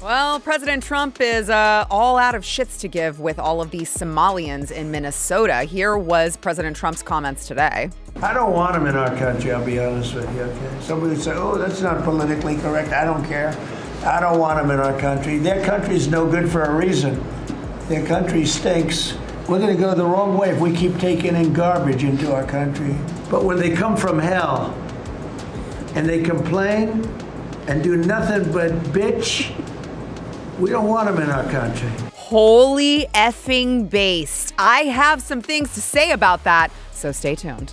Well, President Trump is all out of shits to give with all of these Somalians in Minnesota. Here was President Trump's comments today. I don't want them in our country, I'll be honest with you, okay? Somebody would say, oh, that's not politically correct. I don't care. I don't want them in our country. Their country's no good for a reason. Their country stinks. We're going to go the wrong way if we keep taking in garbage into our country. But when they come from hell and they complain and do nothing but bitch, we don't want them in our country. Holy effing based. I have some things to say about that, so stay tuned.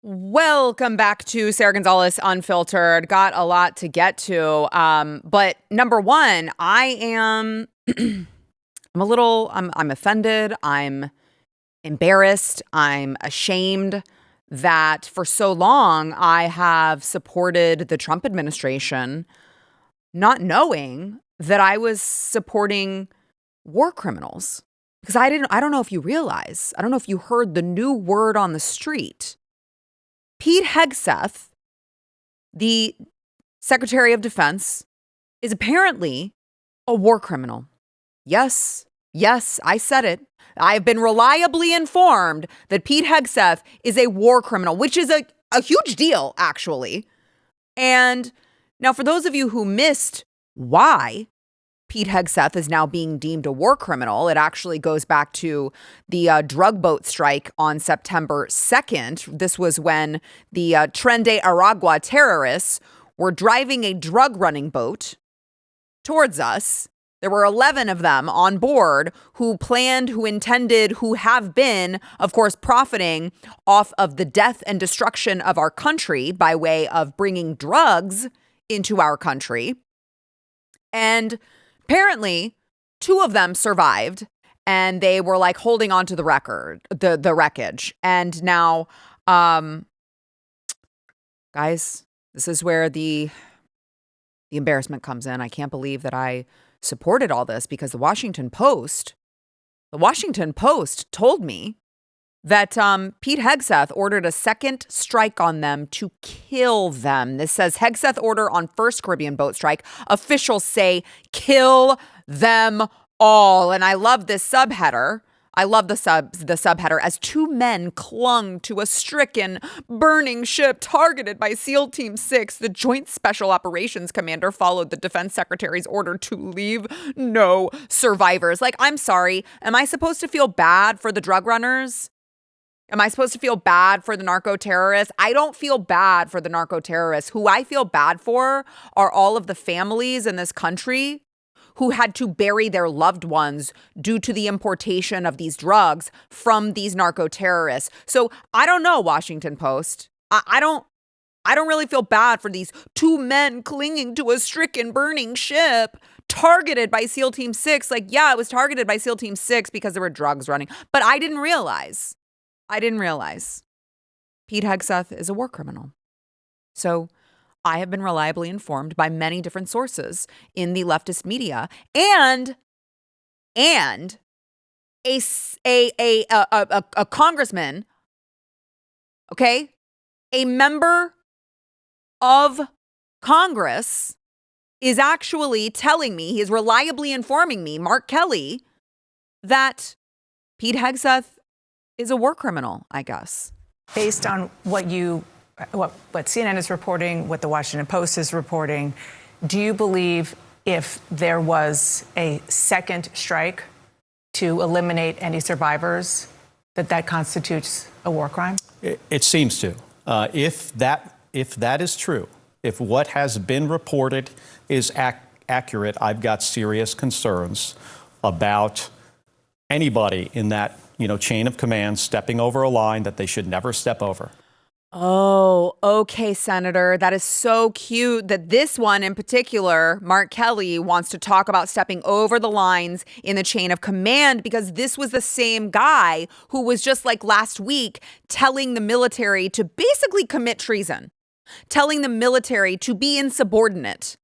Welcome back to Sara Gonzales Unfiltered. Got a lot to get to. But number one, I'm offended. I'm embarrassed. I'm ashamed that for so long I have supported the Trump administration, not knowing that I was supporting war criminals. Because I don't know if you realize, I don't know if you heard the new word on the street. Pete Hegseth, the Secretary of Defense, is apparently a war criminal. Yes, I said it. I've been reliably informed that Pete Hegseth is a war criminal, which is a huge deal, actually. And now for those of you who missed why Pete Hegseth is now being deemed a war criminal, it actually goes back to the drug boat strike on September 2nd. This was when the Tren de Aragua terrorists were driving a drug running boat towards us. There were 11 of them on board who planned, who intended, who have been, of course, profiting off of the death and destruction of our country by way of bringing drugs into our country. And apparently, 2 of them survived and they were like holding on to the wreckage. And now, guys, this is where the embarrassment comes in. I can't believe that I supported all this because the Washington Post told me that Pete Hegseth ordered a second strike on them to kill them. This says Hegseth order on first Caribbean boat strike. Officials say kill them all. And I love this subheader. I love the subheader as 2 men clung to a stricken, burning ship targeted by SEAL Team 6. The Joint Special Operations Commander followed the Defense Secretary's order to leave no survivors. Like, I'm sorry. Am I supposed to feel bad for the drug runners? Am I supposed to feel bad for the narco terrorists? I don't feel bad for the narco terrorists. Who I feel bad for are all of the families in this country who had to bury their loved ones due to the importation of these drugs from these narco terrorists. So I don't know, Washington Post. I don't really feel bad for these 2 men clinging to a stricken, burning ship targeted by SEAL Team 6. Like, yeah, it was targeted by SEAL Team 6 because there were drugs running. But I didn't realize Pete Hegseth is a war criminal. So I have been reliably informed by many different sources in the leftist media and a congressman, okay, a member of Congress is actually telling me, he is reliably informing me, Mark Kelly, that Pete Hegseth is a war criminal, I guess. Based on what CNN is reporting, what the Washington Post is reporting, do you believe if there was a second strike to eliminate any survivors, that constitutes a war crime? It seems to. If that is true, if what has been reported is accurate, I've got serious concerns about anybody in that chain of command stepping over a line that they should never step over. Oh, okay, Senator. That is so cute that this one in particular, Mark Kelly, wants to talk about stepping over the lines in the chain of command, because this was the same guy who was just like last week telling the military to basically commit treason, telling the military to be insubordinate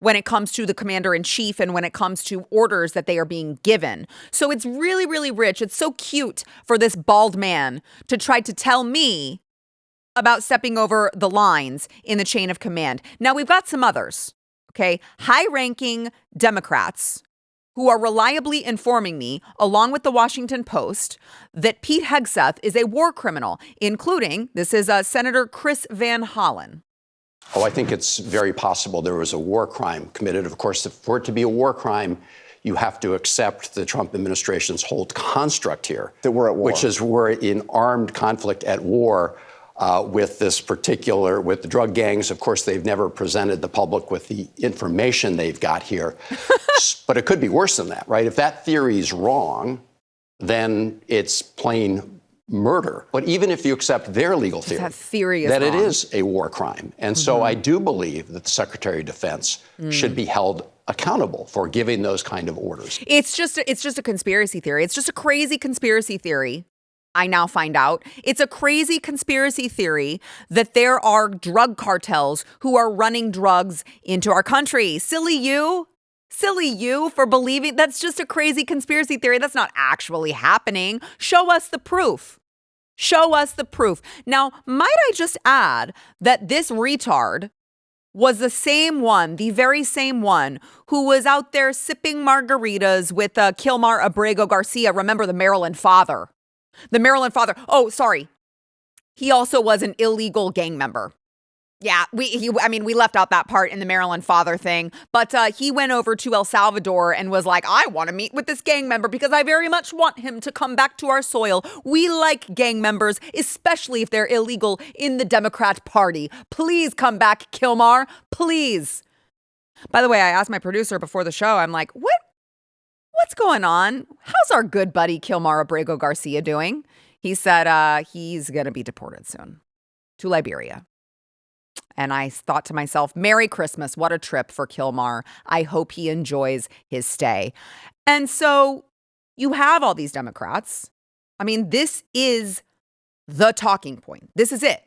when it comes to the commander-in-chief and when it comes to orders that they are being given. So it's really, really rich. It's so cute for this bald man to try to tell me about stepping over the lines in the chain of command. Now, we've got some others, okay? High-ranking Democrats who are reliably informing me, along with the Washington Post, that Pete Hegseth is a war criminal, including, this is Senator Chris Van Hollen. Oh, I think it's very possible there was a war crime committed. Of course, for it to be a war crime, you have to accept the Trump administration's whole construct here. That we're at war. Which is we're in armed conflict at war with the drug gangs. Of course, they've never presented the public with the information they've got here. But it could be worse than that, right? If that theory is wrong, then it's plain murder. But even if you accept their legal theory, that it is a war crime. And so I do believe that the Secretary of Defense should be held accountable for giving those kind of orders. It's just a conspiracy theory. It's just a crazy conspiracy theory. I now find out it's a crazy conspiracy theory that there are drug cartels who are running drugs into our country. Silly you for believing that's just a crazy conspiracy theory. That's not actually happening. Show us the proof. Show us the proof. Now, might I just add that this retard was the very same one who was out there sipping margaritas with Kilmar Abrego Garcia. Remember the Maryland father. Oh, sorry. He also was an illegal gang member. Yeah, we left out that part in the Maryland father thing, but he went over to El Salvador and was like, I want to meet with this gang member because I very much want him to come back to our soil. We like gang members, especially if they're illegal in the Democrat Party. Please come back, Kilmar, please. By the way, I asked my producer before the show, I'm like, what's going on? How's our good buddy Kilmar Abrego Garcia doing? He said he's going to be deported soon to Liberia. And I thought to myself, Merry Christmas. What a trip for Kilmar. I hope he enjoys his stay. And so you have all these Democrats. I mean, this is the talking point. This is it.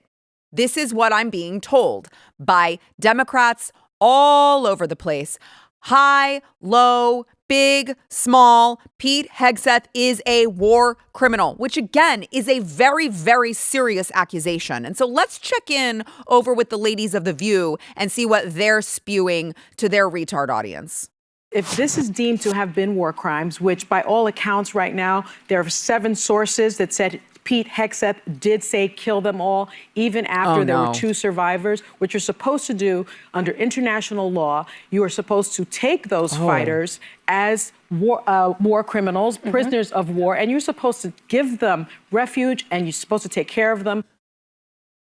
This is what I'm being told by Democrats all over the place. High, low, big, small, Pete Hegseth is a war criminal, which again is a very, very serious accusation. And so let's check in over with the ladies of The View and see what they're spewing to their retard audience. If this is deemed to have been war crimes, which by all accounts right now, there are 7 sources that said Pete Hegseth did say kill them all, even after there were 2 survivors. What you're supposed to do under international law, you are supposed to take those fighters as war criminals, prisoners of war, and you're supposed to give them refuge, and you're supposed to take care of them.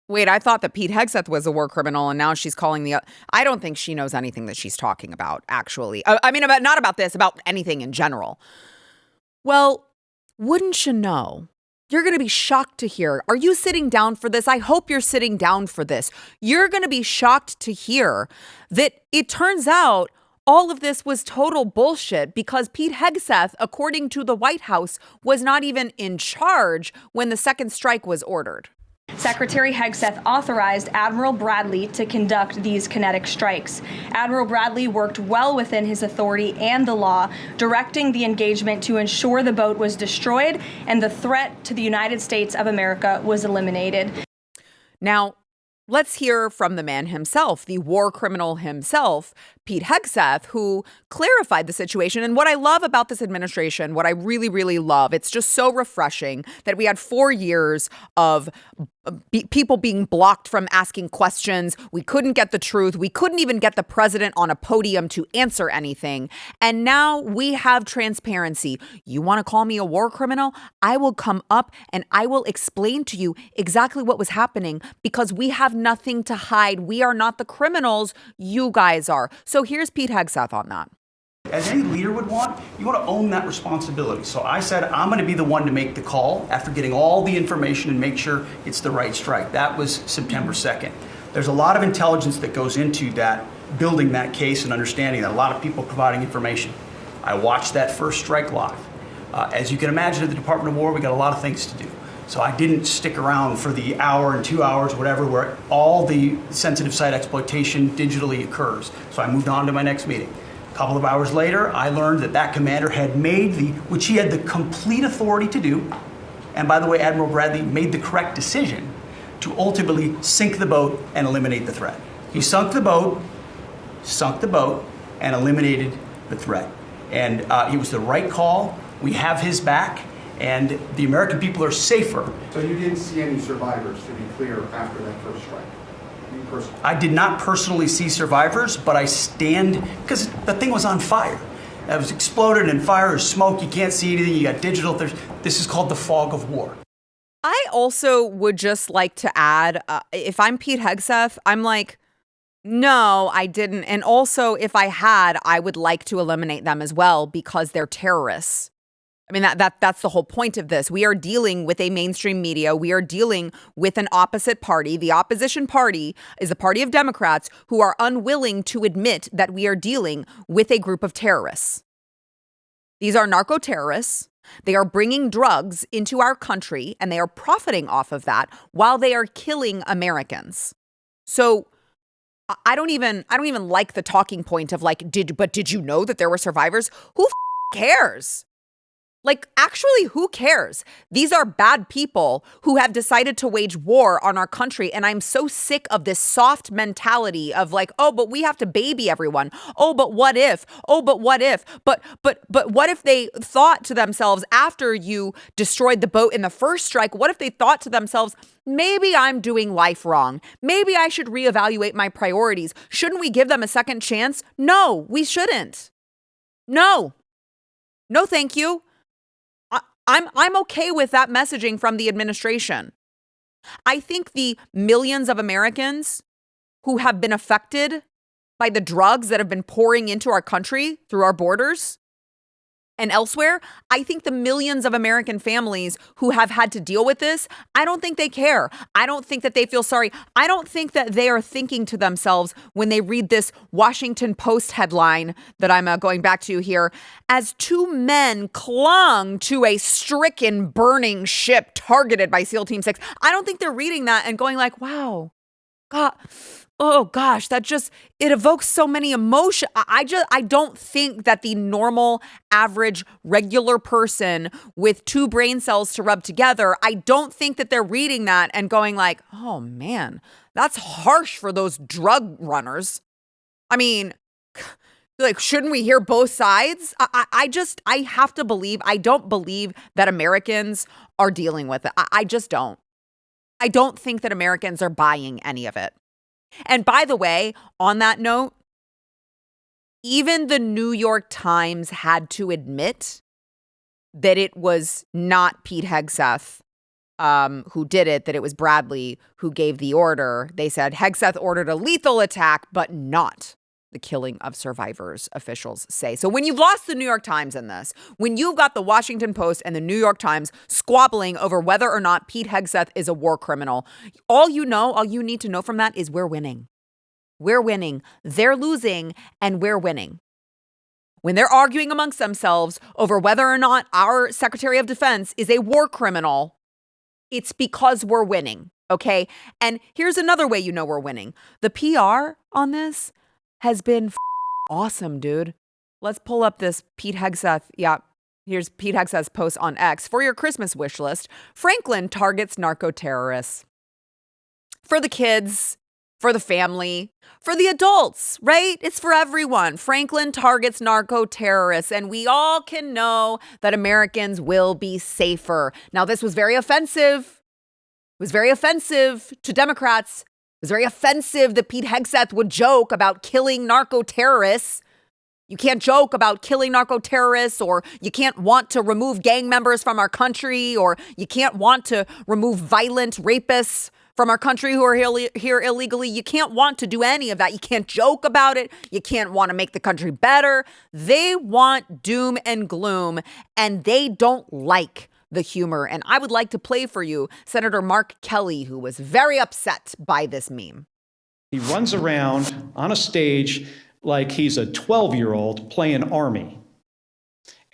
Wait, I thought that Pete Hegseth was a war criminal, and now she's calling I don't think she knows anything that she's talking about, actually. Not about this, about anything in general. Well, wouldn't you know? You're going to be shocked to hear. Are you sitting down for this? I hope you're sitting down for this. You're going to be shocked to hear that it turns out all of this was total bullshit because Pete Hegseth, according to the White House, was not even in charge when the second strike was ordered. Secretary Hegseth authorized Admiral Bradley to conduct these kinetic strikes. Admiral Bradley worked well within his authority and the law, directing the engagement to ensure the boat was destroyed and the threat to the United States of America was eliminated. Now, let's hear from the man himself, the war criminal himself, Pete Hegseth, who clarified the situation. And what I love about this administration, what I really, really love, it's just so refreshing that we had 4 years of people being blocked from asking questions. We couldn't get the truth. We couldn't even get the president on a podium to answer anything. And now we have transparency. You want to call me a war criminal? I will come up and I will explain to you exactly what was happening because we have nothing to hide. We are not the criminals. You guys are. So here's Pete Hegseth on that. As any leader would want, you want to own that responsibility. So I said, I'm going to be the one to make the call after getting all the information and make sure it's the right strike. That was September 2nd. There's a lot of intelligence that goes into that, building that case and understanding that, a lot of people providing information. I watched that first strike live. As you can imagine, at the Department of War, we got a lot of things to do. So I didn't stick around for the hour and 2 hours, whatever, where all the sensitive site exploitation digitally occurs. So I moved on to my next meeting. A couple of hours later, I learned that that commander had made which he had the complete authority to do, and by the way, Admiral Bradley made the correct decision to ultimately sink the boat and eliminate the threat. He sunk the boat, and eliminated the threat. And it was the right call. We have his back, and the American people are safer. So you didn't see any survivors, to be clear, after that first strike? You personally? I did not personally see survivors, but I stand, because the thing was on fire. It was exploded and fire or smoke. You can't see anything. You got digital. This is called the fog of war. I also would just like to add, if I'm Pete Hegseth, I'm like, no, I didn't. And also, if I had, I would like to eliminate them as well because they're terrorists. I mean, that's the whole point of this. We are dealing with a mainstream media. We are dealing with an opposite party. The opposition party is the party of Democrats who are unwilling to admit that we are dealing with a group of terrorists. These are narco-terrorists. They are bringing drugs into our country and they are profiting off of that while they are killing Americans. So I don't even like the talking point of like, did you know that there were survivors? Who cares? Like, actually, who cares? These are bad people who have decided to wage war on our country. And I'm so sick of this soft mentality of like, oh, but we have to baby everyone. Oh, but what if? Oh, but what if? But what if they thought to themselves after you destroyed the boat in the first strike? What if they thought to themselves, maybe I'm doing life wrong. Maybe I should reevaluate my priorities. Shouldn't we give them a second chance? No, we shouldn't. No, thank you. I'm okay with that messaging from the administration. I think the millions of Americans who have been affected by the drugs that have been pouring into our country through our borders and elsewhere, I think the millions of American families who have had to deal with this, I don't think they care. I don't think that they feel sorry. I don't think that they are thinking to themselves when they read this Washington Post headline that I'm going back to here, as two men clung to a stricken burning ship targeted by SEAL Team 6. I don't think they're reading that and going like, wow, God, oh gosh, it evokes so many emotions. I don't think that the normal, average, regular person with two brain cells to rub together, I don't think that they're reading that and going like, oh man, that's harsh for those drug runners. I mean, like, shouldn't we hear both sides? I have to believe, I don't believe that Americans are dealing with it. I just don't. I don't think that Americans are buying any of it. And by the way, on that note, even the New York Times had to admit that it was not Pete Hegseth who did it, that it was Bradley who gave the order. They said Hegseth ordered a lethal attack, but not the killing of survivors, officials say. So when you've lost the New York Times in this, when you've got the Washington Post and the New York Times squabbling over whether or not Pete Hegseth is a war criminal, all you need to know from that is we're winning. We're winning. They're losing, and we're winning. When they're arguing amongst themselves over whether or not our Secretary of Defense is a war criminal, it's because we're winning, okay? And here's another way you know we're winning. The PR on this has been awesome, dude. Let's pull up this Pete Hegseth. Yeah, here's Pete Hegseth's post on X. For your Christmas wish list, Franklin targets narco-terrorists. For the kids, for the family, for the adults, right? It's for everyone. Franklin targets narco-terrorists, and we all can know that Americans will be safer. Now, this was very offensive. It was very offensive to Democrats. It was very offensive that Pete Hegseth would joke about killing narco-terrorists. You can't joke about killing narco-terrorists, or you can't want to remove gang members from our country, or you can't want to remove violent rapists from our country who are here illegally. You can't want to do any of that. You can't joke about it. You can't want to make the country better. They want doom and gloom, and they don't like the humor. And I would like to play for you Senator Mark Kelly, who was very upset by this meme. He runs around on a stage like he's a 12-year-old playing Army.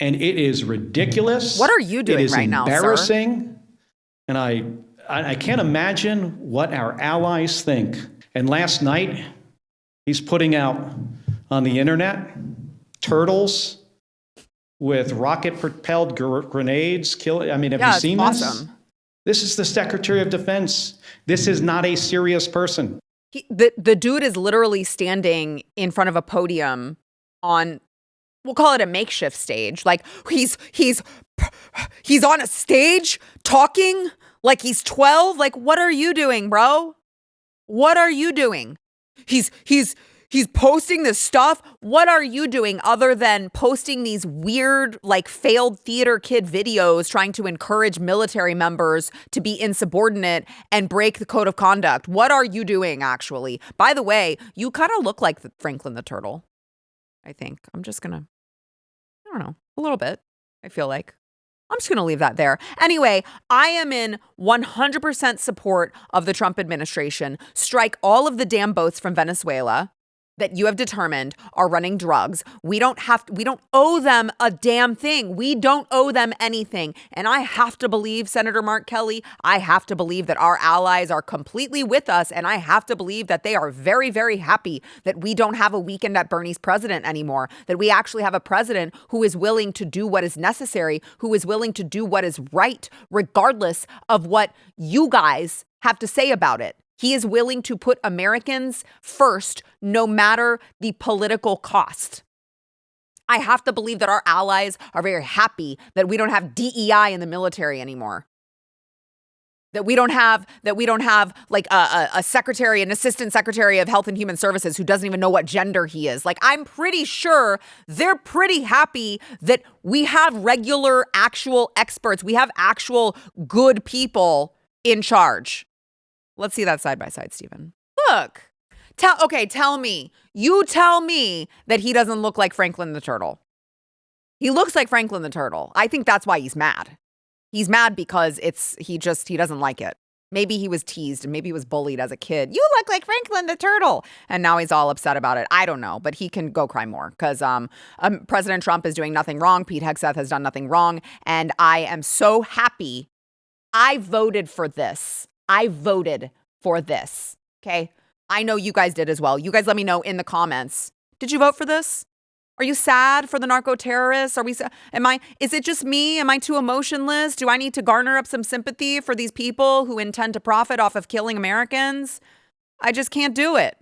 And it is ridiculous. What are you doing right now, sir? It is embarrassing. And I can't imagine what our allies think. And last night, he's putting out on the internet turtles with rocket-propelled grenades. Have you seen this? Awesome. This is the Secretary of Defense. This is not a serious person. The dude is literally standing in front of a podium on, we'll call it a makeshift stage. Like he's on a stage talking like he's 12. Like, what are you doing, bro? What are you doing? He's posting this stuff. What are you doing other than posting these weird, like failed theater kid videos trying to encourage military members to be insubordinate and break the code of conduct? What are you doing, actually? By the way, you kind of look like Franklin the Turtle, I think. I don't know, a little bit, I feel like. I'm just going to leave that there. Anyway, I am in 100% support of the Trump administration. Strike all of the damn boats from Venezuela that you have determined are running drugs. We don't owe them a damn thing. We don't owe them anything. And I have to believe, Senator Mark Kelly, I have to believe that our allies are completely with us. And I have to believe that they are very, very happy that we don't have a weekend at Bernie's president anymore, that we actually have a president who is willing to do what is necessary, who is willing to do what is right, regardless of what you guys have to say about it. He is willing to put Americans first, no matter the political cost. I have to believe that our allies are very happy that we don't have DEI in the military anymore. That we don't have like a secretary, an assistant secretary of Health and Human Services who doesn't even know what gender he is. Like, I'm pretty sure they're pretty happy that we have regular, actual experts. We have actual good people in charge. Let's see that side by side, Stephen. Look, tell me. You tell me that he doesn't look like Franklin the Turtle. He looks like Franklin the Turtle. I think that's why he's mad. He's mad because he doesn't like it. Maybe he was teased and maybe he was bullied as a kid. You look like Franklin the Turtle. And now he's all upset about it. I don't know, but he can go cry more because President Trump is doing nothing wrong. Pete Hegseth has done nothing wrong. And I am so happy. I voted for this. Okay? I know you guys did as well. You guys let me know in the comments. Did you vote for this? Are you sad for the narco terrorists? Is it just me? Am I too emotionless? Do I need to garner up some sympathy for these people who intend to profit off of killing Americans? I just can't do it.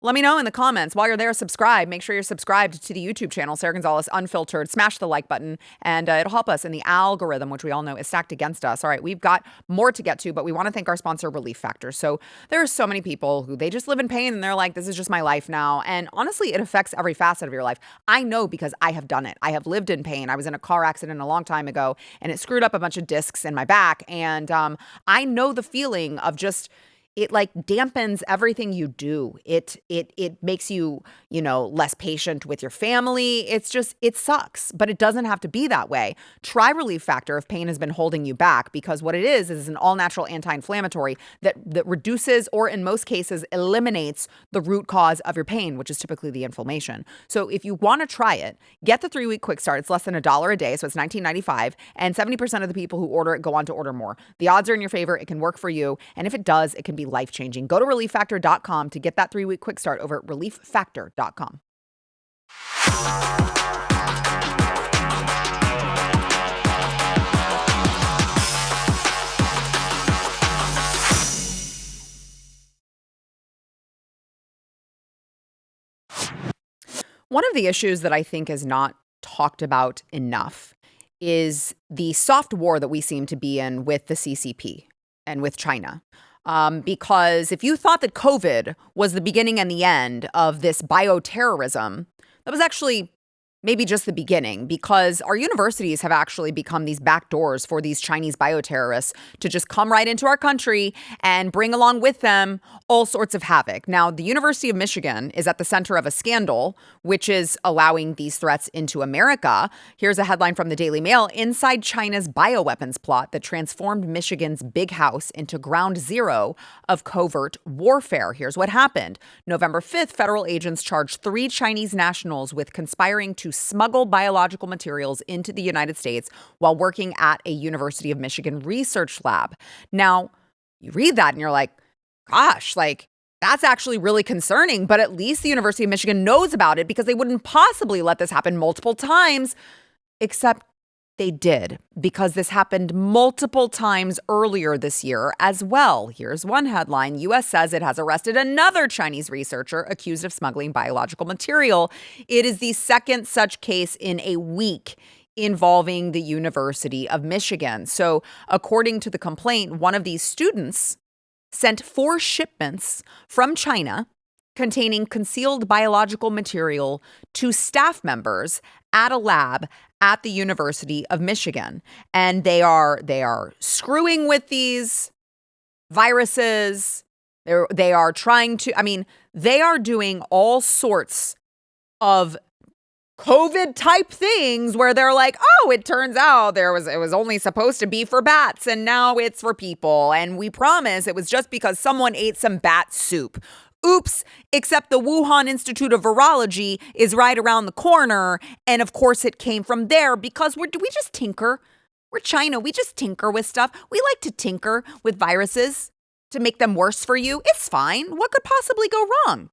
Let me know in the comments. While you're there, subscribe. Make sure you're subscribed to the YouTube channel, Sara Gonzales Unfiltered. Smash the like button, and it'll help us in the algorithm, which we all know is stacked against us. All right, we've got more to get to, but we want to thank our sponsor, Relief Factor. So there are so many people who they just live in pain, and they're like, this is just my life now. And honestly, it affects every facet of your life. I know because I have done it. I have lived in pain. I was in a car accident a long time ago, and it screwed up a bunch of discs in my back. And I know the feeling of just... it like dampens everything you do. It makes you, less patient with your family. It sucks, but it doesn't have to be that way. Try Relief Factor if pain has been holding you back, because what it is an all-natural anti-inflammatory that reduces or in most cases eliminates the root cause of your pain, which is typically the inflammation. So if you want to try it, get the 3-week quick start. It's less than $1 a day, so it's $19.95, and 70% of the people who order it go on to order more. The odds are in your favor. It can work for you, and if it does, it can be life-changing. Go to relieffactor.com to get that 3-week quick start over at relieffactor.com. One of the issues that I think is not talked about enough is the soft war that we seem to be in with the CCP and with China. Because if you thought that COVID was the beginning and the end of this bioterrorism, that was actually maybe just the beginning, because our universities have actually become these back doors for these Chinese bioterrorists to just come right into our country and bring along with them all sorts of havoc. Now, the University of Michigan is at the center of a scandal, which is allowing these threats into America. Here's a headline from the Daily Mail: inside China's bioweapons plot that transformed Michigan's big house into ground zero of covert warfare. Here's what happened. November 5th, federal agents charged 3 Chinese nationals with conspiring to smuggle biological materials into the United States while working at a University of Michigan research lab. Now, you read that and you're like, gosh, like, that's actually really concerning, but at least the University of Michigan knows about it, because they wouldn't possibly let this happen multiple times. Except They did, because this happened multiple times earlier this year as well. Here's one headline. U.S. says it has arrested another Chinese researcher accused of smuggling biological material. It is the second such case in a week involving the University of Michigan. So according to the complaint, one of these students sent 4 shipments from China containing concealed biological material to staff members at a lab at the University of Michigan. And they are screwing with these viruses. They are trying to, they are doing all sorts of COVID type things where they're like, oh, it turns out it was only supposed to be for bats and now it's for people. And we promise it was just because someone ate some bat soup. Oops, except the Wuhan Institute of Virology is right around the corner. And of course it came from there because we just tinker. We're China. We just tinker with stuff. We like to tinker with viruses to make them worse for you. It's fine. What could possibly go wrong?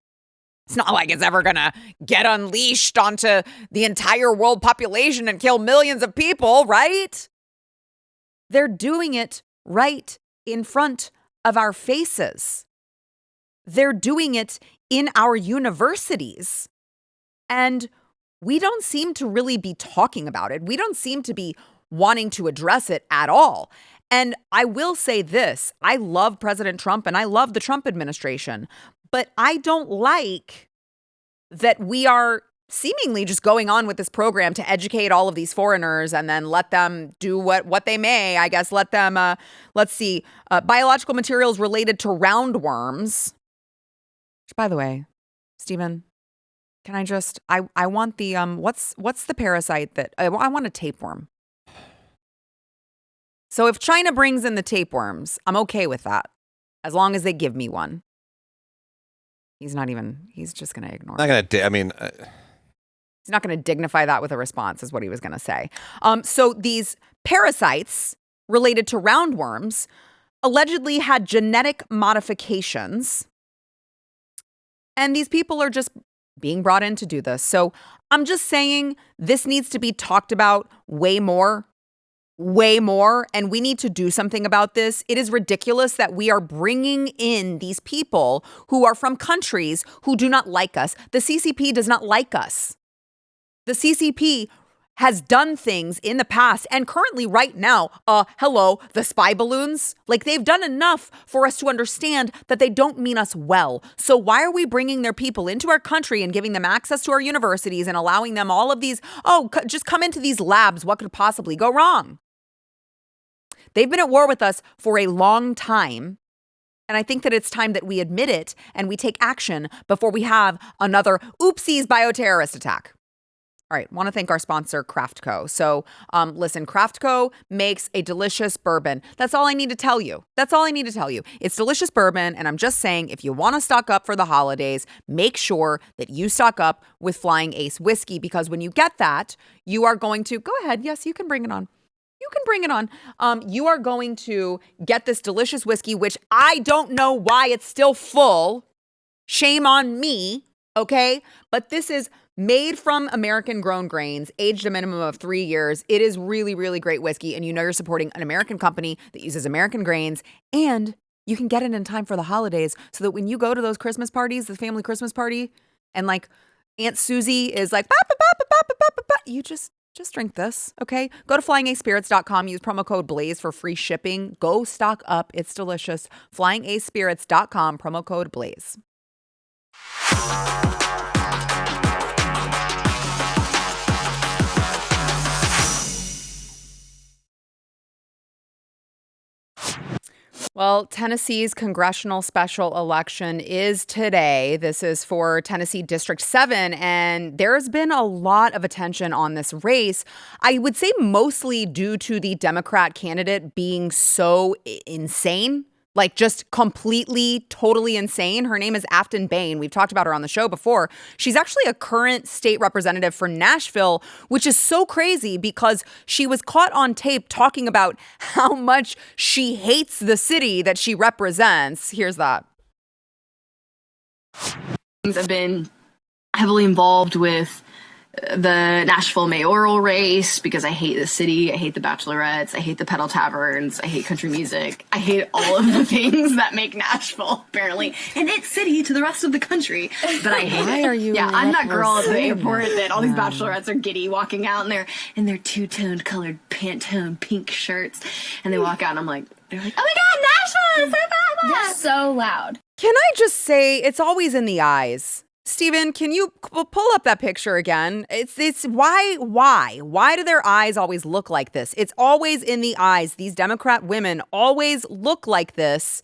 It's not like it's ever going to get unleashed onto the entire world population and kill millions of people, right? They're doing it right in front of our faces. They're doing it in our universities. And we don't seem to really be talking about it. We don't seem to be wanting to address it at all. And I will say this, I love President Trump and I love the Trump administration, but I don't like that we are seemingly just going on with this program to educate all of these foreigners and then let them do what they may. I guess let them, biological materials related to roundworms. Which, by the way, Stephen, can I just, I want the, what's the parasite that, I want a tapeworm. So if China brings in the tapeworms, I'm okay with that. As long as they give me one. He's just going to ignore it. He's not going to dignify that with a response is what he was going to say. So these parasites related to roundworms allegedly had genetic modifications. And these people are just being brought in to do this. So I'm just saying this needs to be talked about way more. And we need to do something about this. It is ridiculous that we are bringing in these people who are from countries who do not like us. The CCP does not like us. The CCP has done things in the past and currently right now, the spy balloons, like they've done enough for us to understand that they don't mean us well. So why are we bringing their people into our country and giving them access to our universities and allowing them all of these, just come into these labs. What could possibly go wrong? They've been at war with us for a long time. And I think that it's time that we admit it and we take action before we have another oopsies bioterrorist attack. All right, want to thank our sponsor, Craftco. So listen, Craftco makes a delicious bourbon. That's all I need to tell you. It's delicious bourbon, and I'm just saying, if you want to stock up for the holidays, make sure that you stock up with Flying Ace whiskey, because when you get that, you are going to, go ahead, yes, you can bring it on. You are going to get this delicious whiskey, which I don't know why it's still full. Shame on me, okay? But this is made from American-grown grains, aged a minimum of 3 years. It is really, really great whiskey, and you know you're supporting an American company that uses American grains, and you can get it in time for the holidays so that when you go to those Christmas parties, the family Christmas party, and like Aunt Susie is like, you just drink this, okay? Go to flyingacespirits.com, use promo code BLAZE for free shipping. Go stock up. It's delicious. Flyingacespirits.com, promo code BLAZE. Well, Tennessee's congressional special election is today. This is for Tennessee District 7, and there's been a lot of attention on this race. I would say mostly due to the Democrat candidate being so insane. Like just completely, totally insane. Her name is Afton Bain. We've talked about her on the show before. She's actually a current state representative for Nashville, which is so crazy because she was caught on tape talking about how much she hates the city that she represents. Here's that. I've been heavily involved with the Nashville mayoral race because I hate the city, I hate the bachelorettes, I hate the pedal taverns, I hate country music, I hate all of the things that make Nashville apparently an it city to the rest of the country. But I hate Why it. are you? Yeah, I'm that girl at the saying airport that all these Yeah. bachelorettes are giddy walking out in their two-toned colored Pantone pink shirts, and they walk out and I'm like, they're like, oh my God, Nashville is so bad. They're so loud. Can I just say it's always in the eyes? Steven, can you pull up that picture again? It's why do their eyes always look like this? It's always in the eyes. These Democrat women always look like this.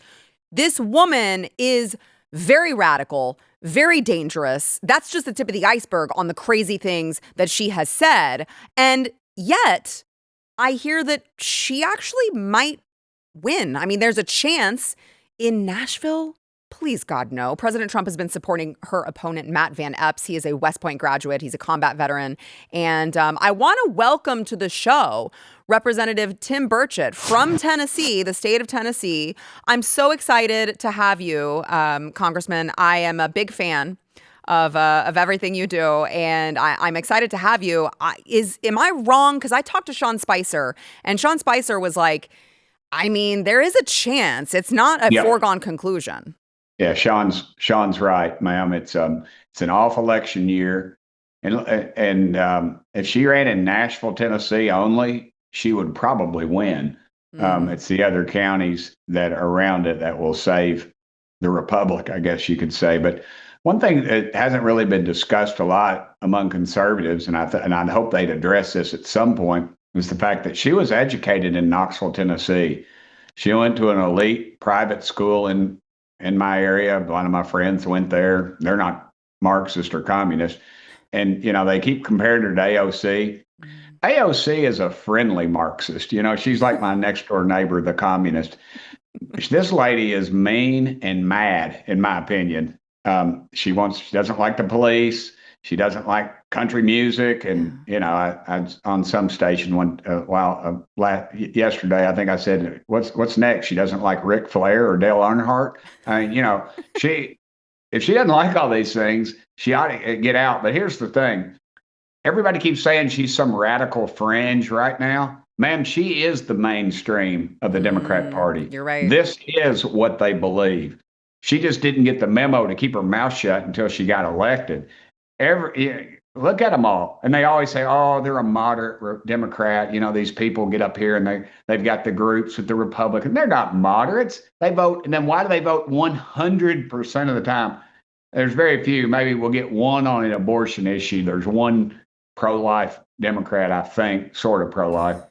This woman is very radical, very dangerous. That's just the tip of the iceberg on the crazy things that she has said. And yet I hear that she actually might win. I mean, there's a chance in Nashville. Please, God, no. President Trump has been supporting her opponent, Matt Van Epps. He is a West Point graduate. He's a combat veteran. And I want to welcome to the show Representative Tim Burchett from Tennessee, the state of Tennessee. I'm so excited to have you, Congressman. I am a big fan of everything you do, and I'm excited to have you. Am I wrong? Because I talked to Sean Spicer, and Sean Spicer was like, I mean, there is a chance. It's not a foregone conclusion. Yeah, Sean's right, ma'am. It's an off election year, and if she ran in Nashville, Tennessee only, she would probably win. It's the other counties that are around it that will save the republic, I guess you could say. But one thing that hasn't really been discussed a lot among conservatives, and I hope they'd address this at some point, is the fact that she was educated in Knoxville, Tennessee. She went to an elite private school in my area. One of my friends went there. They're not Marxist or communist. And, they keep comparing her to AOC. AOC is a friendly Marxist. She's like my next door neighbor, the communist. This lady is mean and mad, in my opinion. She doesn't like the police. She doesn't like country music. And, I on some station yesterday, I think I said, what's next? She doesn't like Ric Flair or Dale Earnhardt. I mean, if she doesn't like all these things, she ought to get out. But here's the thing. Everybody keeps saying she's some radical fringe right now. Ma'am, she is the mainstream of the Democrat Party. You're right. This is what they believe. She just didn't get the memo to keep her mouth shut until she got elected. Look at them all. And they always say, oh, they're a moderate Democrat. These people get up here and they've got the groups with the Republicans. They're not moderates. They vote. And then why do they vote 100% of the time? There's very few. Maybe we'll get one on an abortion issue. There's one pro-life Democrat, I think, sort of pro-life.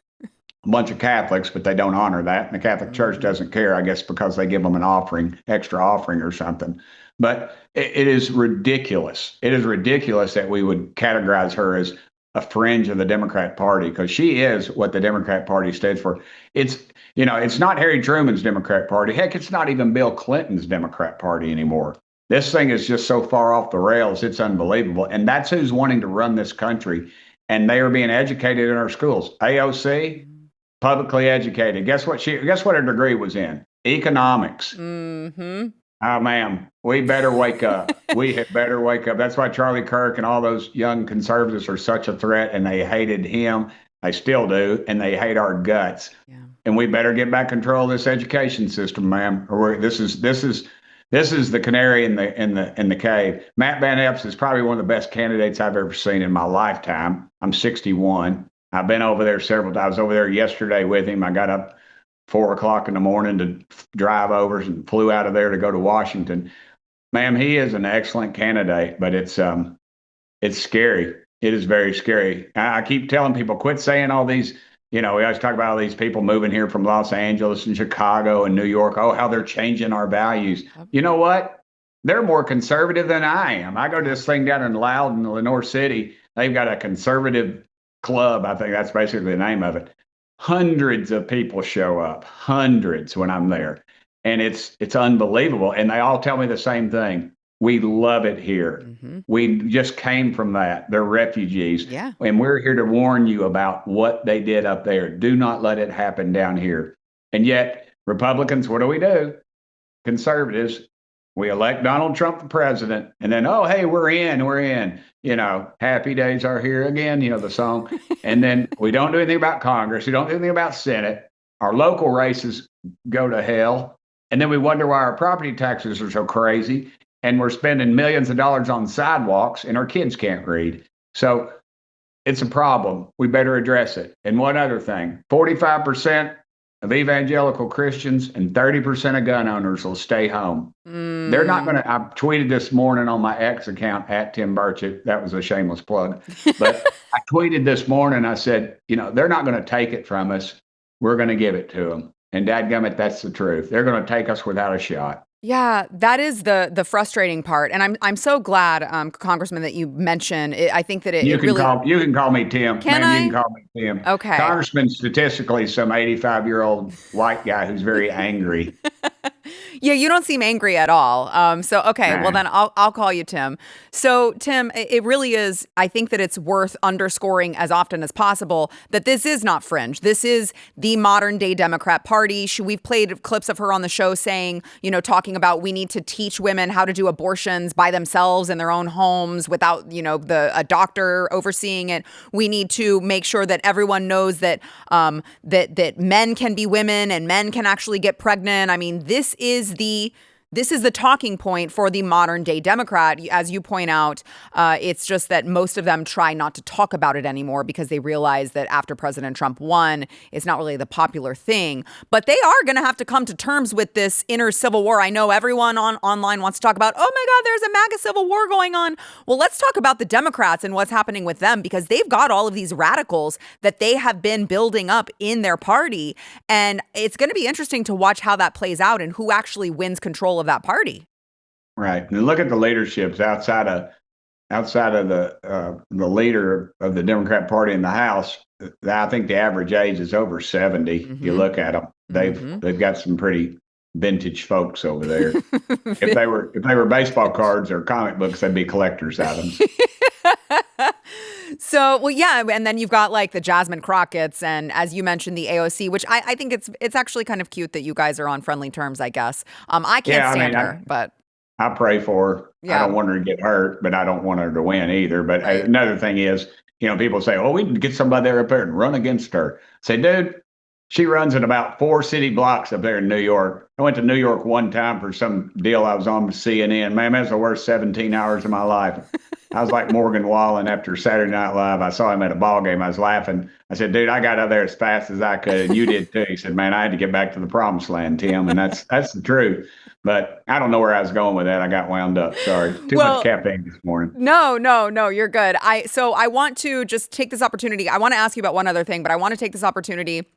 A bunch of Catholics, but they don't honor that. And the Catholic Church doesn't care, I guess, because they give them an extra offering or something. But it is ridiculous. It is ridiculous that we would categorize her as a fringe of the Democrat Party, because she is what the Democrat Party stands for. It's not Harry Truman's Democrat Party. Heck, it's not even Bill Clinton's Democrat Party anymore. This thing is just so far off the rails. It's unbelievable. And that's who's wanting to run this country. And they are being educated in our schools. AOC, publicly educated. Guess what her degree was in? Economics. Mm-hmm. Oh, ma'am, we better wake up. We had better wake up. That's why Charlie Kirk and all those young conservatives are such a threat, and they hated him. They still do, and they hate our guts. Yeah. And we better get back control of this education system, ma'am. This is the canary in the cave. Matt Van Epps is probably one of the best candidates I've ever seen in my lifetime. I'm 61. I've been over there several times. I was over there yesterday with him. I got up 4 o'clock in the morning to drive over and flew out of there to go to Washington. Ma'am, he is an excellent candidate, but it's scary. It is very scary. I keep telling people, quit saying all these, we always talk about all these people moving here from Los Angeles and Chicago and New York. Oh, how they're changing our values. You know what? They're more conservative than I am. I go to this thing down in Loudon, Lenore City. They've got a conservative club. I think that's basically the name of it. Hundreds of people show up, hundreds when I'm there. And it's unbelievable. And they all tell me the same thing. We love it here. Mm-hmm. We just came from that. They're refugees. Yeah. And we're here to warn you about what they did up there. Do not let it happen down here. And yet, Republicans, what do? Conservatives, We elect Donald Trump for president, and then, oh, hey, we're in. Happy days are here again, the song. And then we don't do anything about Congress. We don't do anything about Senate. Our local races go to hell. And then we wonder why our property taxes are so crazy. And we're spending millions of dollars on sidewalks, and our kids can't read. So it's a problem. We better address it. And one other thing, 45% of evangelical Christians and 30% of gun owners will stay home. They're not going to, I tweeted this morning on my X account at Tim Burchett. That was a shameless plug. But I tweeted this morning, I said, they're not going to take it from us. We're going to give it to them. And dadgummit, that's the truth. They're going to take us without a shot. Yeah, that is the frustrating part, and I'm so glad, Congressman, that you mentioned. I think that you can call me Tim. Can I? You can call me Tim. Okay. Congressman, statistically, some 85-year-old white guy who's very angry. Yeah, you don't seem angry at all. Okay, Nah. well then I'll call you Tim. So Tim, it really is, I think that it's worth underscoring as often as possible that this is not fringe. This is the modern day Democrat Party. We've played clips of her on the show saying, talking about we need to teach women how to do abortions by themselves in their own homes without, a doctor overseeing it. We need to make sure that everyone knows that that men can be women and men can actually get pregnant. I mean, this is the talking point for the modern day Democrat. As you point out, it's just that most of them try not to talk about it anymore because they realize that after President Trump won, it's not really the popular thing. But they are going to have to come to terms with this inner civil war. I know everyone online wants to talk about, oh my God, there's a MAGA civil war going on. Well, let's talk about the Democrats and what's happening with them, because they've got all of these radicals that they have been building up in their party. And it's going to be interesting to watch how that plays out and who actually wins control of that party. Right. And look at the leaderships outside of the leader of the Democrat Party in the House. I think the average age is over 70. Mm-hmm. You look at them; they've got some pretty vintage folks over there. If they were baseball cards or comic books, they'd be collector's items. So, well, yeah, and then you've got like the Jasmine Crockett's, and as you mentioned, the AOC, which I think it's actually kind of cute that you guys are on friendly terms, I guess. I can't stand her, but I pray for her. Yeah. I don't want her to get hurt, but I don't want her to win either. But Right. Another thing is, people say, oh, we can get somebody there up there and run against her. Say, dude, she runs in about 4 city blocks up there in New York. I went to New York one time for some deal I was on with CNN. Man, that was the worst 17 hours of my life. I was like Morgan Wallen after Saturday Night Live. I saw him at a ball game. I was laughing. I said, dude, I got out there as fast as I could, and you did too. He said, man, I had to get back to the promised land, Tim, and that's the truth. But I don't know where I was going with that. I got wound up. Sorry. Too much caffeine this morning. No, you're good. So I want to just take this opportunity. I want to ask you about one other thing, but I want to take this opportunity.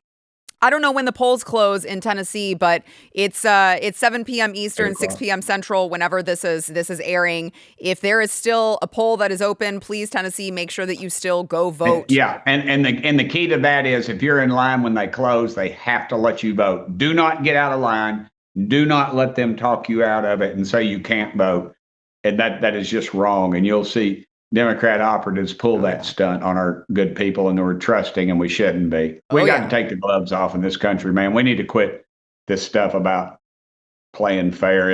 I don't know when the polls close in Tennessee, but it's 7 p.m. Eastern, 6 p.m. Central. Whenever this is airing, if there is still a poll that is open, please, Tennessee, make sure that you still go vote. And the key to that is if you're in line when they close, they have to let you vote. Do not get out of line. Do not let them talk you out of it and say you can't vote. And that is just wrong. And you'll see Democrat operatives pull that stunt on our good people, and we're trusting, and we shouldn't be. We got to take the gloves off in this country, man. We need to quit this stuff about playing fair.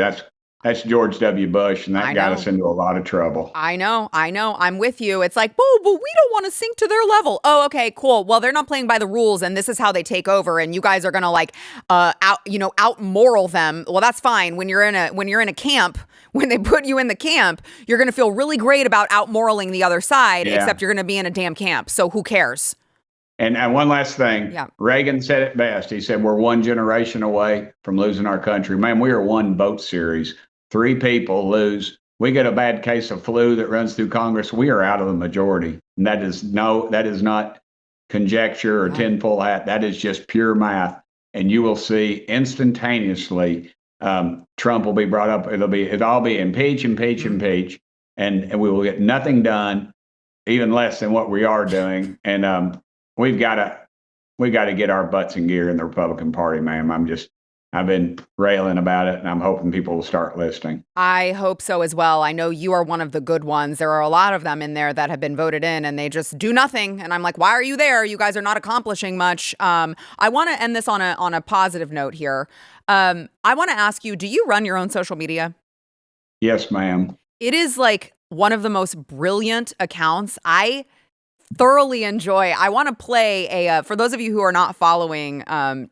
That's George W. Bush, and that got us into a lot of trouble. I know. I'm with you. It's like, but we don't want to sink to their level. Oh, okay, cool. Well, they're not playing by the rules, and this is how they take over, and you guys are gonna out moral them. Well, that's fine. When you're in a camp, when they put you in the camp, you're gonna feel really great about out moraling the other side, except you're gonna be in a damn camp. So who cares? And one last thing, Yeah. Reagan said it best. He said, we're one generation away from losing our country. Man, we are one vote series. 3 people lose. We get a bad case of flu that runs through Congress. We are out of the majority. And that is not conjecture or tinfoil hat. That is just pure math. And you will see instantaneously, Trump will be brought up. It'll all be impeach. And we will get nothing done, even less than what we are doing. And we've got to get our butts in gear in the Republican Party, man. I've been railing about it, and I'm hoping people will start listening. I hope so as well. I know you are one of the good ones. There are a lot of them in there that have been voted in, and they just do nothing. And I'm like, why are you there? You guys are not accomplishing much. I want to end this on a positive note here. I want to ask you, do you run your own social media? Yes, ma'am. It is like one of the most brilliant accounts. I thoroughly enjoy. I want to play for those of you who are not following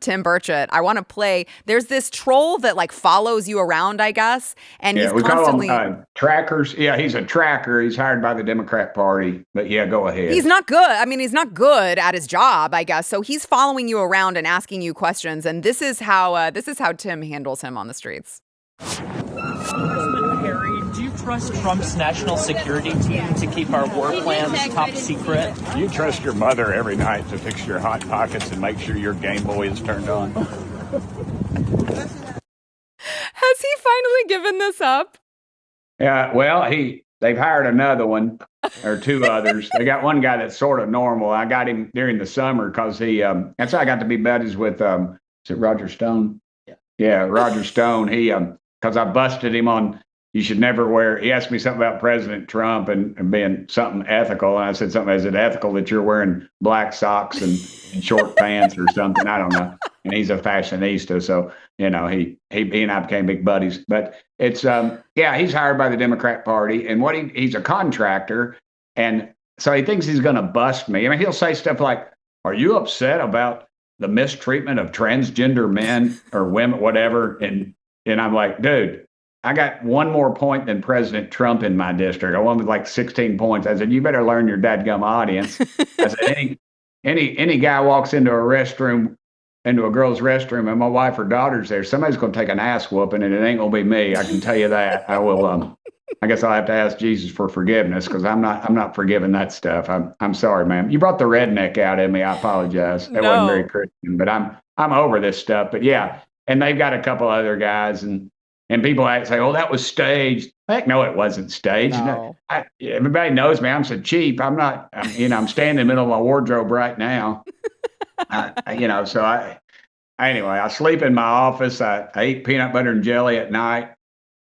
Tim Burchett, I want to play. There's this troll that like follows you around, I guess, and he's we constantly call him trackers. Yeah, he's a tracker. He's hired by the Democrat Party. But yeah, go ahead. He's not good. I mean, he's not good at his job, I guess. So he's following you around and asking you questions, and this is how Tim handles him on the streets. Harry, do you trust Trump's national security team to keep our war plans top secret? Do you trust your mother every night to fix your hot pockets and make sure your Game Boy is turned on? Has he finally given this up? Yeah, well, they've hired another one or two others. They got one guy that's sort of normal. I got him during the summer because that's how I got to be buddies with, is it Roger Stone? Yeah, Roger Stone. Because I busted him on, you should never wear, he asked me something about President Trump and being something ethical. And I said something, is it ethical that you're wearing black socks and short pants or something? I don't know. And he's a fashionista. So, he and I became big buddies. But it's, he's hired by the Democrat Party. And he's a contractor. And so he thinks he's going to bust me. I mean, he'll say stuff like, are you upset about the mistreatment of transgender men or women, whatever? And I'm like, dude, I got one more point than President Trump in my district. I won with like 16 points. I said, you better learn your dadgum audience. I said, any guy walks into a girl's restroom, and my wife or daughter's there, somebody's going to take an ass whooping, and it ain't going to be me. I can tell you that. I will. I guess I'll have to ask Jesus for forgiveness because I'm not forgiving that stuff. I'm sorry, ma'am. You brought the redneck out in me. I apologize. That wasn't very Christian, but I'm over this stuff. But yeah. And they've got a couple other guys, and people say, "Oh, that was staged." Heck, no, it wasn't staged. No. Everybody knows me. I'm so cheap. I'm not. I'm standing in the middle of my wardrobe right now. So I sleep in my office. I eat peanut butter and jelly at night.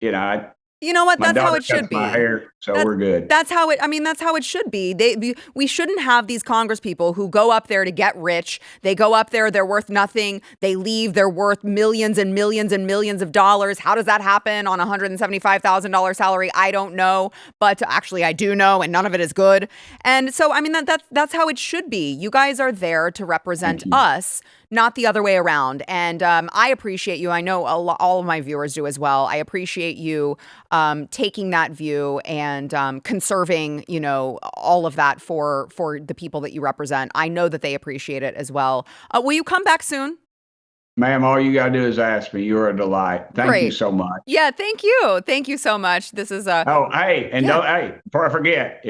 You know what? That's how it should be. My hair, so we're good. That's how it should be. We shouldn't have these Congress people who go up there to get rich. They go up there, they're worth nothing. They leave, they're worth millions and millions and millions of dollars. How does that happen on a $175,000 salary? I don't know, but actually I do know, and none of it is good. And so, that's how it should be. You guys are there to represent us, not the other way around. And I appreciate you. I know all of my viewers do as well. I appreciate you taking that view and conserving, all of that for the people that you represent. I know that they appreciate it as well. Will you come back soon? Ma'am, all you got to do is ask me. You're a delight. Thank you so much. Yeah, thank you. Thank you so much. This is before I forget,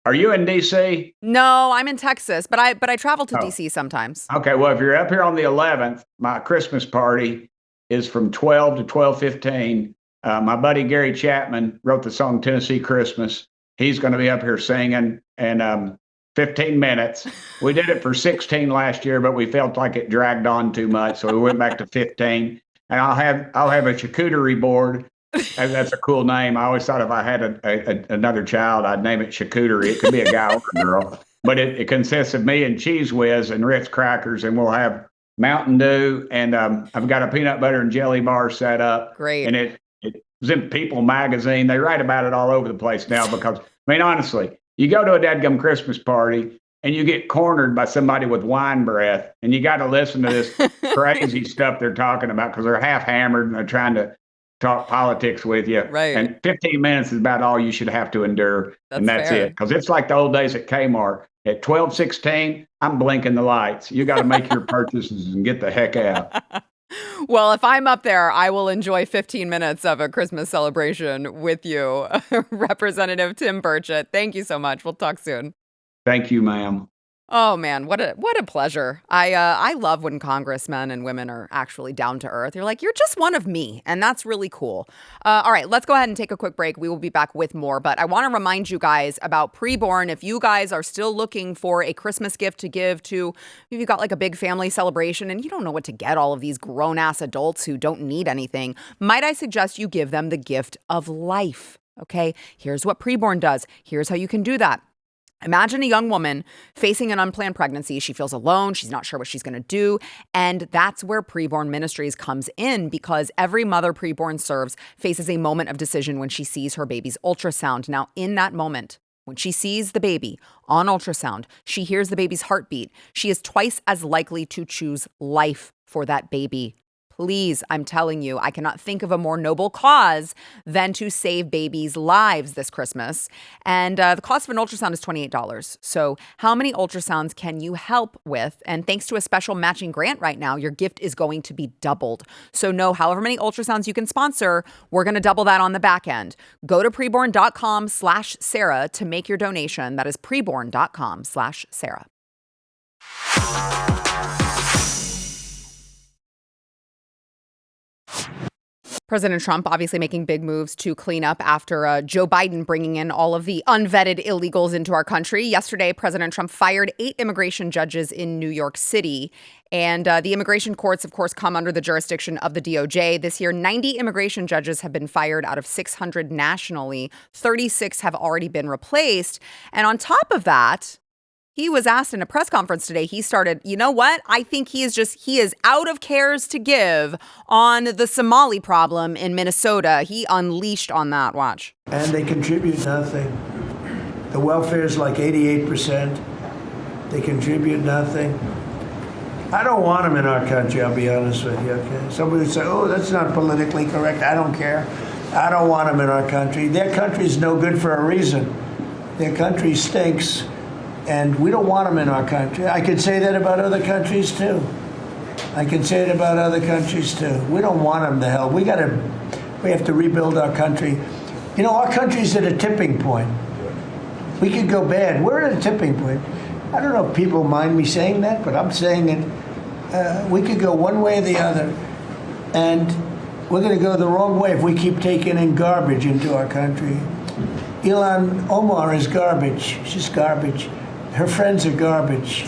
are you in D.C.? No, I'm in Texas, but I travel to D.C. sometimes. Okay, well, if you're up here on the 11th, my Christmas party is from 12 to 12:15. My buddy Gary Chapman wrote the song Tennessee Christmas. He's going to be up here singing in 15 minutes. We did it for 16 last year, but we felt like it dragged on too much, so we went back to 15. And I'll have a charcuterie board. That's a cool name. I always thought if I had another child, I'd name it Charcuterie. It could be a guy or a girl. But it consists of me and Cheese Whiz and Ritz crackers, and we'll have Mountain Dew, and I've got a peanut butter and jelly bar set up. Great. And it was in People magazine. They write about it all over the place now because, honestly, you go to a dadgum Christmas party and you get cornered by somebody with wine breath, and you got to listen to this crazy stuff they're talking about because they're half hammered and they're trying to talk politics with you. Right. And 15 minutes is about all you should have to endure. That's fair. it. Because it's like the old days at Kmart. At 12:16, I'm blinking the lights. You got to make your purchases and get the heck out. Well, if I'm up there, I will enjoy 15 minutes of a Christmas celebration with you, Representative Tim Burchett. Thank you so much. We'll talk soon. Thank you, ma'am. Oh man, what a pleasure. I love when congressmen and women are actually down to earth. You're like, you're just one of me, and that's really cool. All right, let's go ahead and take a quick break. We will be back with more, but I want to remind you guys about PreBorn. If you guys are still looking for a Christmas gift to give to, if you've got like a big family celebration and you don't know what to get all of these grown-ass adults who don't need anything, might I suggest you give them the gift of life, okay? Here's what PreBorn does. Here's how you can do that. Imagine a young woman facing an unplanned pregnancy. She feels alone. She's not sure what she's going to do. And that's where PreBorn Ministries comes in, because every mother PreBorn serves faces a moment of decision when she sees her baby's ultrasound. Now, in that moment, when she sees the baby on ultrasound, she hears the baby's heartbeat. She is twice as likely to choose life for that baby. Please, I'm telling you, I cannot think of a more noble cause than to save babies' lives this Christmas. And the cost of an ultrasound is $28. So how many ultrasounds can you help with? And thanks to a special matching grant right now, your gift is going to be doubled. So know however many ultrasounds you can sponsor, we're going to double that on the back end. Go to preborn.com/Sarah to make your donation. That is preborn.com/Sarah. President Trump obviously making big moves to clean up after Joe Biden bringing in all of the unvetted illegals into our country. Yesterday, President Trump fired 8 immigration judges in New York City. And the immigration courts, of course, come under the jurisdiction of the DOJ. This year, 90 immigration judges have been fired out of 600 nationally. 36 have already been replaced. And on top of that, he was asked in a press conference today, he started, you know what? I think he is out of cares to give on the Somali problem in Minnesota. He unleashed on that. Watch. And they contribute nothing. The welfare is like 88%. They contribute nothing. I don't want them in our country, I'll be honest with you, okay? Somebody would say, oh, that's not politically correct. I don't care. I don't want them in our country. Their country's no good for a reason. Their country stinks. And we don't want them in our country. I could say that about other countries, too. We don't want them to hell. We have to rebuild our country. You know, our country's at a tipping point. We could go bad. We're at a tipping point. I don't know if people mind me saying that, but I'm saying it. We could go one way or the other. And we're going to go the wrong way if we keep taking in garbage into our country. Ilhan Omar is garbage. She's garbage. Her friends are garbage.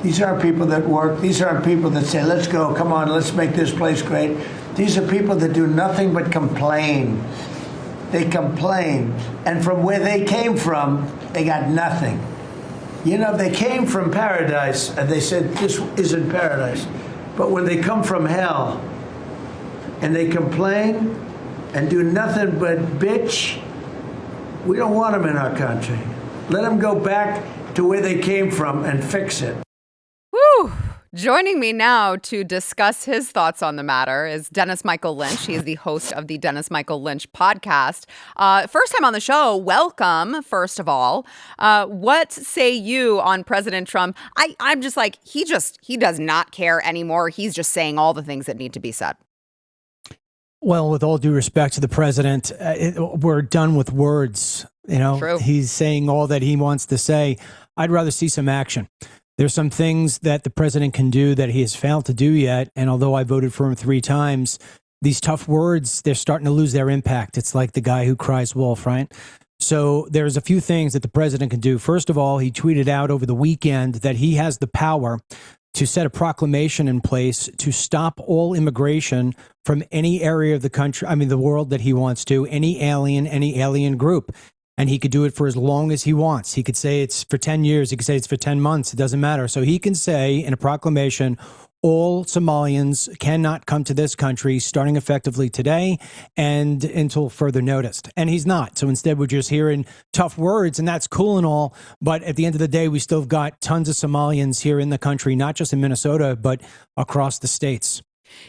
These aren't people that work. These aren't people that say, let's go, come on, let's make this place great. These are people that do nothing but complain. They complain. And from where they came from, they got nothing. You know, they came from paradise, and they said, this isn't paradise. But when they come from hell, and they complain and do nothing but bitch, we don't want them in our country. Let them go back to where they came from and fix it. Woo! Joining me now to discuss his thoughts on the matter is Dennis Michael Lynch. He is the host of the Dennis Michael Lynch podcast. First time on the show. Welcome, first of all. What say you on President Trump? I'm just like, he does not care anymore. He's just saying all the things that need to be said. Well, with all due respect to the president, we're done with words. You know, True. He's saying all that he wants to say. I'd rather see some action. There's some things that the president can do that he has failed to do yet. And although I voted for him 3 times, these tough words, they're starting to lose their impact. It's like the guy who cries wolf, right? So there's a few things that the president can do. First of all, he tweeted out over the weekend that he has the power to set a proclamation in place to stop all immigration from any area of the country, the world that he wants to, any alien group. And he could do it for as long as he wants. He could say it's for 10 years. He could say it's for 10 months. It doesn't matter. So he can say in a proclamation, all Somalians cannot come to this country starting effectively today and until further notice. And he's not. So instead, we're just hearing tough words, and that's cool and all. But at the end of the day, we still have got tons of Somalians here in the country, not just in Minnesota, but across the states.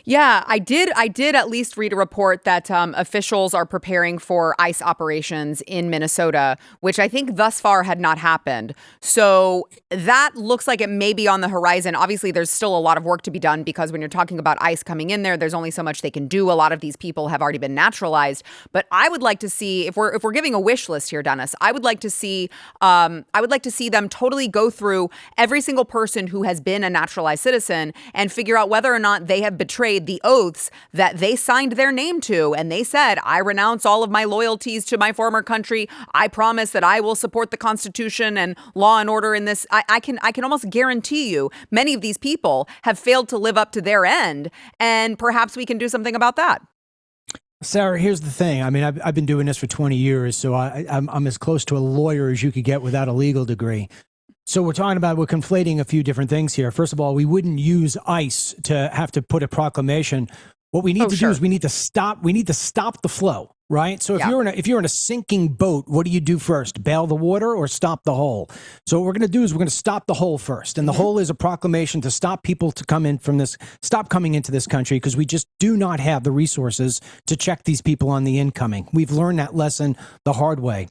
Yeah, I did at least read a report that officials are preparing for ICE operations in Minnesota, which I think thus far had not happened. So that looks like it may be on the horizon. Obviously, there's still a lot of work to be done because when you're talking about ICE coming in there, there's only so much they can do. A lot of these people have already been naturalized. But I would like to see, if we're giving a wish list here, Dennis, I would like to see them totally go through every single person who has been a naturalized citizen and figure out whether or not they have betrayed the oaths that they signed their name to. And they said, I renounce all of my loyalties to my former country. I promise that I will support the Constitution and law and order in this. I can almost guarantee you many of these people have failed to live up to their end. And perhaps we can do something about that. Sarah, here's the thing. I mean, I've been doing this for 20 years, so I'm as close to a lawyer as you could get without a legal degree. So we're conflating a few different things here. First of all, we wouldn't use ICE to have to put a proclamation. What we need to do is we need to stop the flow, right? So if you're in a sinking boat, what do you do first? Bail the water or stop the hole? So what we're going to do is we're going to stop the hole first. And the hole is a proclamation to stop people to stop coming into this country, because we just do not have the resources to check these people on the incoming. We've learned that lesson the hard way.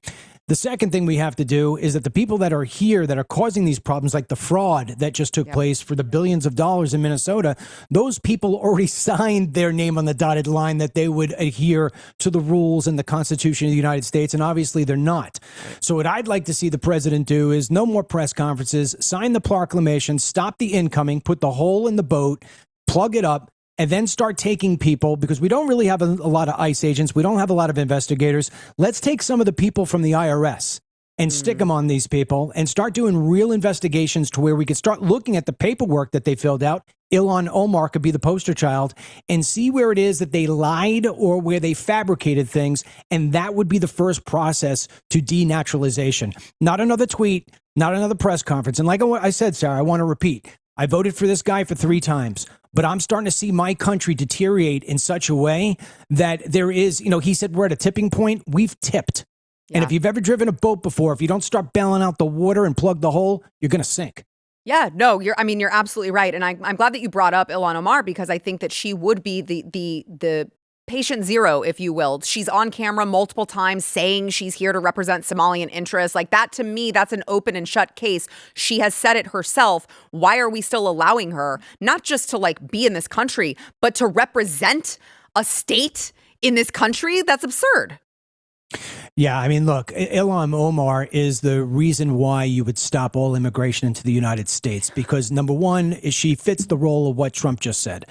The second thing we have to do is that the people that are here that are causing these problems, like the fraud that just took place for the billions of dollars in Minnesota, those people already signed their name on the dotted line that they would adhere to the rules and the Constitution of the United States, and obviously they're not. So what I'd like to see the president do is no more press conferences, sign the proclamation, stop the incoming, put the hole in the boat, plug it up, and then start taking people, because we don't really have a lot of ICE agents. We don't have a lot of investigators. Let's take some of the people from the IRS and stick them on these people and start doing real investigations to where we could start looking at the paperwork that they filled out. Ilhan Omar could be the poster child, and see where it is that they lied or where they fabricated things. And that would be the first process to denaturalization. Not another tweet, not another press conference. And like I said, Sarah, I want to repeat, I voted for this guy for 3 times. But I'm starting to see my country deteriorate in such a way that there is, he said we're at a tipping point. We've tipped. Yeah. And if you've ever driven a boat before, if you don't start bailing out the water and plug the hole, you're going to sink. Yeah, no, you're absolutely right. And I'm glad that you brought up Ilhan Omar, because I think that she would be the patient zero, if you will. She's on camera multiple times saying she's here to represent Somalian interests. Like that, to me, that's an open and shut case. She has said it herself. Why are we still allowing her not just to be in this country, but to represent a state in this country? That's absurd. Yeah, I mean, look, Ilhan Omar is the reason why you would stop all immigration into the United States, because number one is she fits the role of what Trump just said.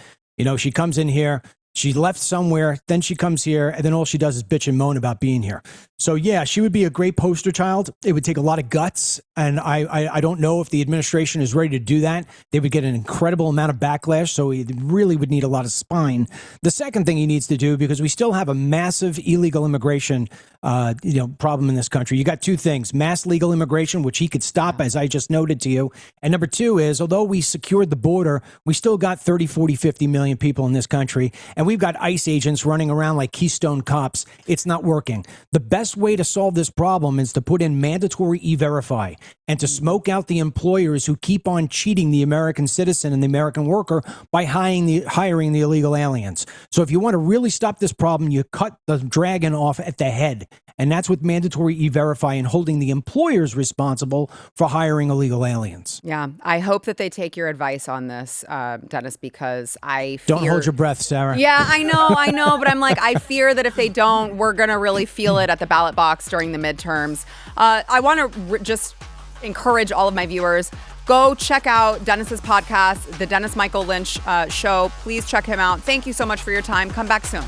She comes in here, she left somewhere, then she comes here, and then all she does is bitch and moan about being here. So yeah, she would be a great poster child. It would take a lot of guts, and I don't know if the administration is ready to do that. They would get an incredible amount of backlash, so he really would need a lot of spine. The second thing he needs to do, because we still have a massive illegal immigration problem in this country. You got 2 things: mass legal immigration, which he could stop, as I just noted to you. And number 2 is, although we secured the border, we still got 30, 40, 50 million people in this country. And we've got ICE agents running around like Keystone cops. It's not working. The best way to solve this problem is to put in mandatory E-Verify and to smoke out the employers who keep on cheating the American citizen and the American worker by hiring the illegal aliens. So if you want to really stop this problem, you cut the dragon off at the head. And that's with mandatory E-Verify and holding the employers responsible for hiring illegal aliens. Yeah, I hope that they take your advice on this, Dennis, because I fear... Don't hold your breath, Sarah. Yeah, I know, but I'm like, I fear that if they don't, we're going to really feel it at the ballot box during the midterms. I want to just encourage all of my viewers, go check out Dennis's podcast, The Dennis Michael Lynch Show. Please check him out. Thank you so much for your time. Come back soon.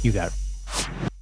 You got it.